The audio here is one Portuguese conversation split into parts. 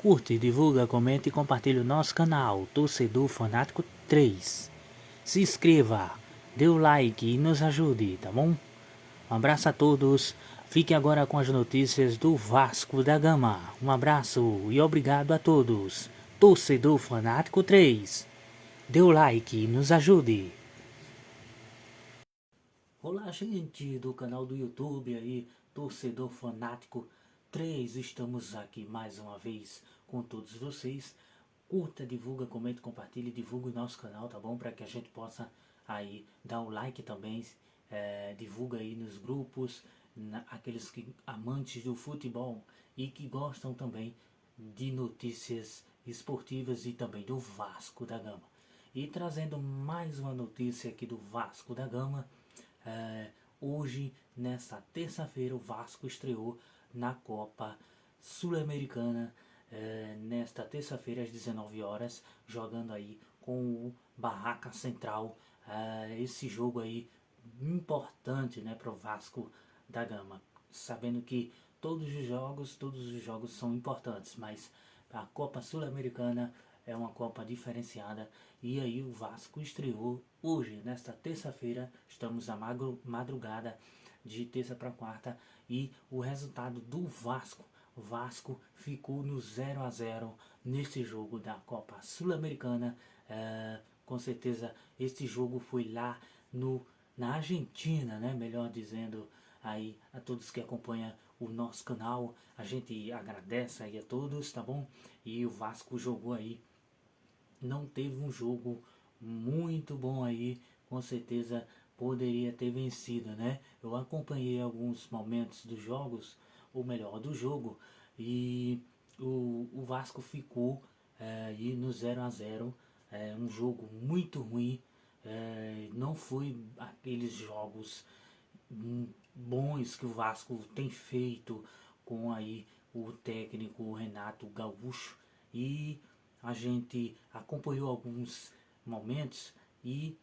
Curte, divulga, comente e compartilhe o nosso canal Torcedor Fanático 3. Se inscreva, dê o like e nos ajude, tá bom? Um abraço a todos. Fique agora com as notícias do Vasco da Gama. Um abraço e obrigado a todos. Torcedor Fanático 3. Dê o like e nos ajude. Olá, gente do canal do YouTube aí, Torcedor Fanático 3. Estamos aqui mais uma vez com todos vocês. Curta, divulga, comente, compartilhe, divulgue o nosso canal, tá bom? Para que a gente possa aí dar o like também, divulga aí nos grupos, aqueles que amantes do futebol e que gostam também de notícias esportivas e também do Vasco da Gama. E trazendo mais uma notícia aqui do Vasco da Gama. Hoje, nesta terça-feira, o Vasco estreou na Copa Sul-Americana, nesta terça-feira às 19 horas, jogando aí com o Barraca Central. Esse jogo aí importante, né, para o Vasco da Gama, sabendo que todos os jogos são importantes, mas a Copa Sul-Americana é uma Copa diferenciada. E aí o Vasco estreou hoje, nesta terça-feira. Estamos na madrugada de terça para quarta. E o resultado do Vasco, o Vasco ficou no 0-0 nesse jogo da Copa Sul-Americana. Com certeza este jogo foi lá na Argentina, né? Melhor dizendo, aí a todos que acompanham o nosso canal, a gente agradece aí a todos, tá bom? E o Vasco jogou aí, não teve um jogo muito bom aí, com certeza poderia ter vencido, né? Eu acompanhei alguns momentos dos jogos, ou melhor, do jogo, e o Vasco ficou aí no 0-0, um jogo muito ruim, não foi aqueles jogos bons que o Vasco tem feito com aí o técnico Renato Gaúcho, e a gente acompanhou alguns momentos e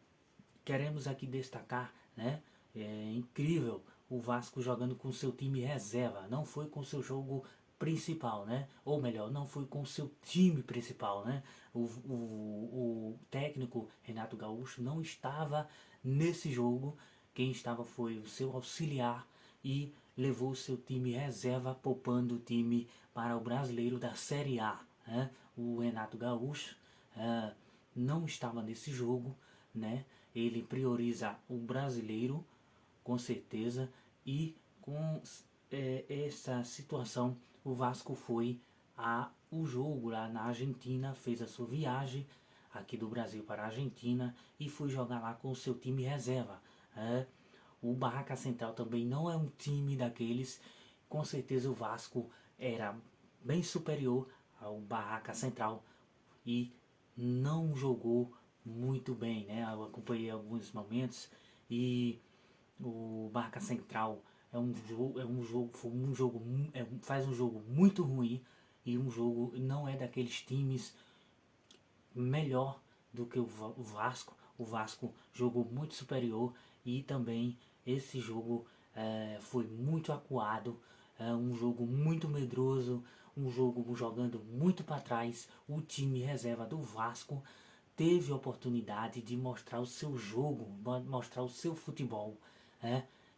queremos aqui destacar, né? É incrível o Vasco jogando com seu time reserva, não foi com seu jogo principal, né? Ou melhor, não foi com seu time principal, né? O técnico Renato Gaúcho não estava nesse jogo. Quem estava foi o seu auxiliar e levou o seu time reserva, poupando o time para o brasileiro da Série A, né? O Renato Gaúcho não estava nesse jogo, né? Ele prioriza o brasileiro, com certeza, e com essa situação o Vasco foi o jogo lá na Argentina, fez a sua viagem aqui do Brasil para a Argentina e foi jogar lá com o seu time reserva. O Barraca Central também não é um time daqueles, com certeza o Vasco era bem superior ao Barraca Central e não jogou muito bem, né? Eu acompanhei alguns momentos e o Barca Central faz um jogo muito ruim, e um jogo não é daqueles times melhor do que o Vasco. O Vasco jogou muito superior e também esse jogo foi muito acuado, um jogo muito medroso, um jogo jogando muito para trás. O time reserva do Vasco teve a oportunidade de mostrar o seu jogo, mostrar o seu futebol,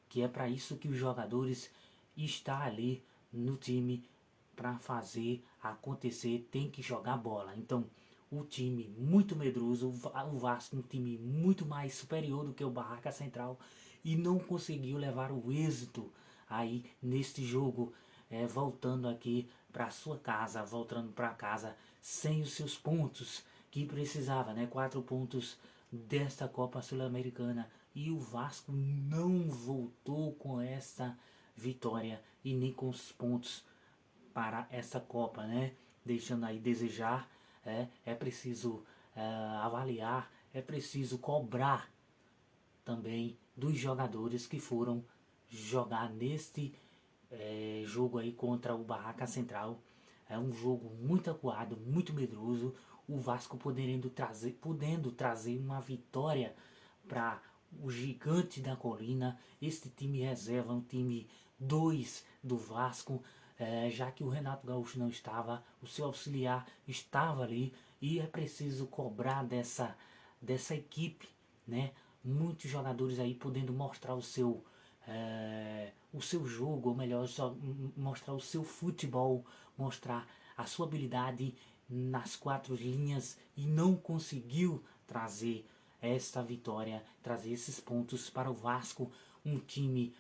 que é para isso que os jogadores estão ali no time, para fazer acontecer, tem que jogar bola. Então o time muito medroso, o Vasco um time muito mais superior do que o Barraca Central, e não conseguiu levar o êxito aí neste jogo, voltando aqui para sua casa, voltando para casa sem os seus pontos que precisava, né? 4 pontos desta Copa Sul-Americana, e o Vasco não voltou com essa vitória e nem com os pontos para essa Copa, né? Deixando aí desejar. É preciso avaliar, é preciso cobrar também dos jogadores que foram jogar neste jogo aí contra o Barraca Central. É um jogo muito acuado, muito medroso. O Vasco podendo trazer uma vitória para o gigante da colina. Este time reserva, um time 2 do Vasco, já que o Renato Gaúcho não estava, o seu auxiliar estava ali, e é preciso cobrar dessa equipe, né? Muitos jogadores aí podendo mostrar o seu jogo, ou melhor, mostrar o seu futebol, mostrar a sua habilidade nas quatro linhas, e não conseguiu trazer esta vitória, trazer esses pontos para o Vasco, um time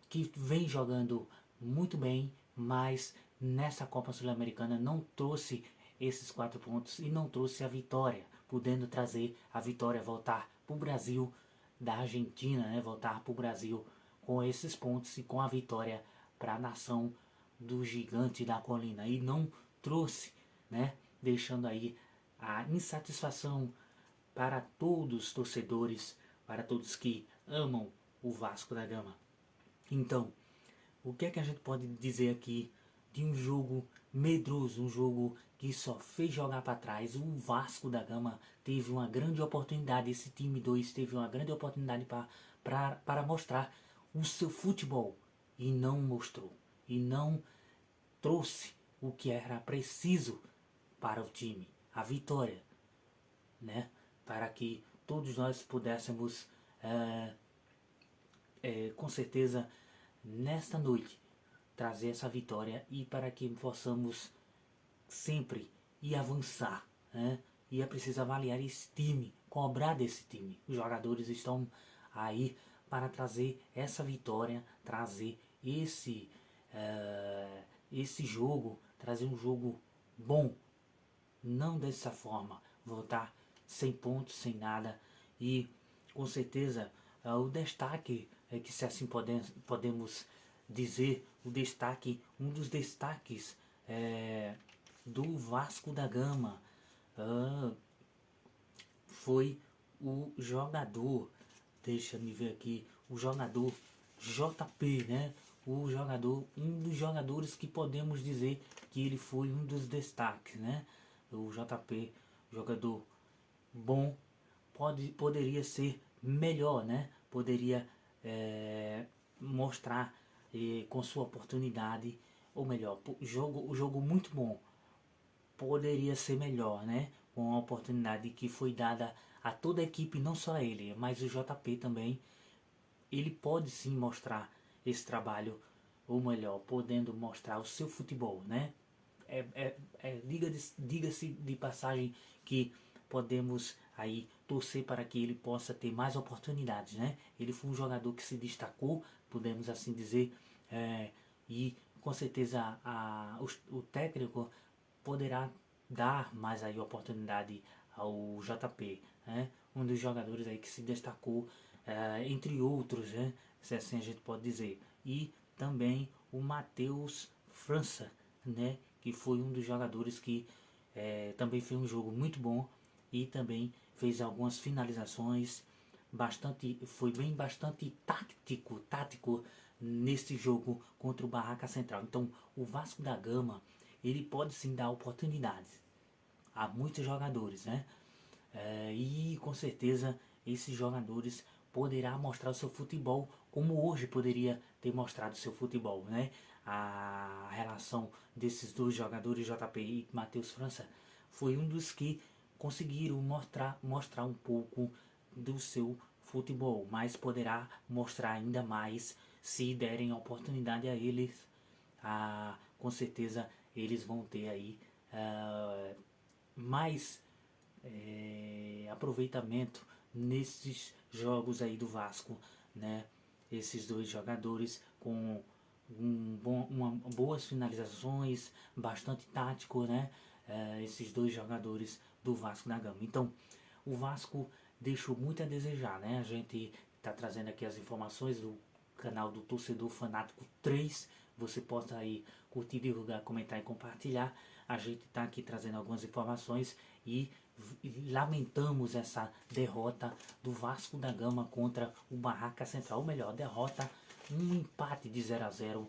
que vem jogando muito bem, mas nessa Copa Sul-Americana não trouxe esses 4 pontos e não trouxe a vitória, podendo trazer a vitória, voltar para o Brasil da Argentina, né? Voltar para o Brasil com esses pontos e com a vitória para a nação do gigante da colina, e não trouxe, né? Deixando aí a insatisfação para todos os torcedores, para todos que amam o Vasco da Gama. Então, o que é que a gente pode dizer aqui de um jogo medroso, um jogo que só fez jogar para trás? O Vasco da Gama teve uma grande oportunidade, esse time 2 teve uma grande oportunidade para mostrar o seu futebol, e não mostrou, e não trouxe o que era preciso para o time, a vitória, né? Para que todos nós pudéssemos, com certeza, nesta noite, trazer essa vitória, e para que possamos sempre ir avançar, né? E é preciso avaliar esse time, cobrar desse time. Os jogadores estão aí para trazer essa vitória, trazer esse jogo, trazer um jogo bom, não dessa forma, voltar sem pontos, sem nada. E com certeza o destaque é que, se assim podemos dizer, o destaque, um dos destaques do Vasco da Gama foi o jogador, deixa-me ver aqui, o jogador JP, né? O jogador, um dos jogadores que podemos dizer que ele foi um dos destaques, né? O JP, jogador bom, poderia ser melhor, né? Poderia mostrar com sua oportunidade, ou melhor, o jogo muito bom, poderia ser melhor, né? Com a oportunidade que foi dada a toda a equipe, não só a ele, mas o JP também. Ele pode sim mostrar esse trabalho, ou melhor, podendo mostrar o seu futebol, né? Diga-se de passagem que podemos aí torcer para que ele possa ter mais oportunidades, né? Ele foi um jogador que se destacou, podemos assim dizer, e com certeza o técnico poderá dar mais aí oportunidade ao JP, né? Um dos jogadores aí que se destacou, entre outros, né? Se assim a gente pode dizer. E também o Matheus França, né? Que foi um dos jogadores que também fez um jogo muito bom, e também fez algumas finalizações, foi bastante tático nesse jogo contra o Barraca Central. Então o Vasco da Gama, ele pode sim dar oportunidades a muitos jogadores, né? E com certeza esses jogadores poderá mostrar o seu futebol, como hoje poderia ter mostrado o seu futebol, né? A relação desses dois jogadores, JP e Matheus França, foi um dos que conseguiram mostrar um pouco do seu futebol, mas poderá mostrar ainda mais se derem oportunidade a eles. Com certeza eles vão ter aí mais aproveitamento nesses jogos aí do Vasco, né? Esses dois jogadores com boas finalizações, bastante tático, né? Esses dois jogadores do Vasco da Gama. Então, o Vasco deixou muito a desejar, né? A gente está trazendo aqui as informações do canal do Torcedor Fanático 3. Você possa aí curtir, divulgar, comentar e compartilhar. A gente está aqui trazendo algumas informações, e lamentamos essa derrota do Vasco da Gama contra o Barraca Central. Ou melhor, derrota, um empate de 0-0,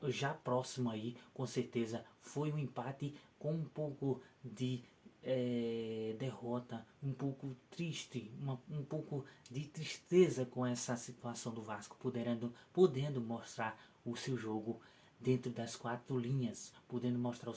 já próximo aí, com certeza foi um empate com um pouco de derrota, um pouco triste, um pouco de tristeza com essa situação do Vasco, podendo mostrar o seu jogo dentro das 4 linhas, podendo mostrar o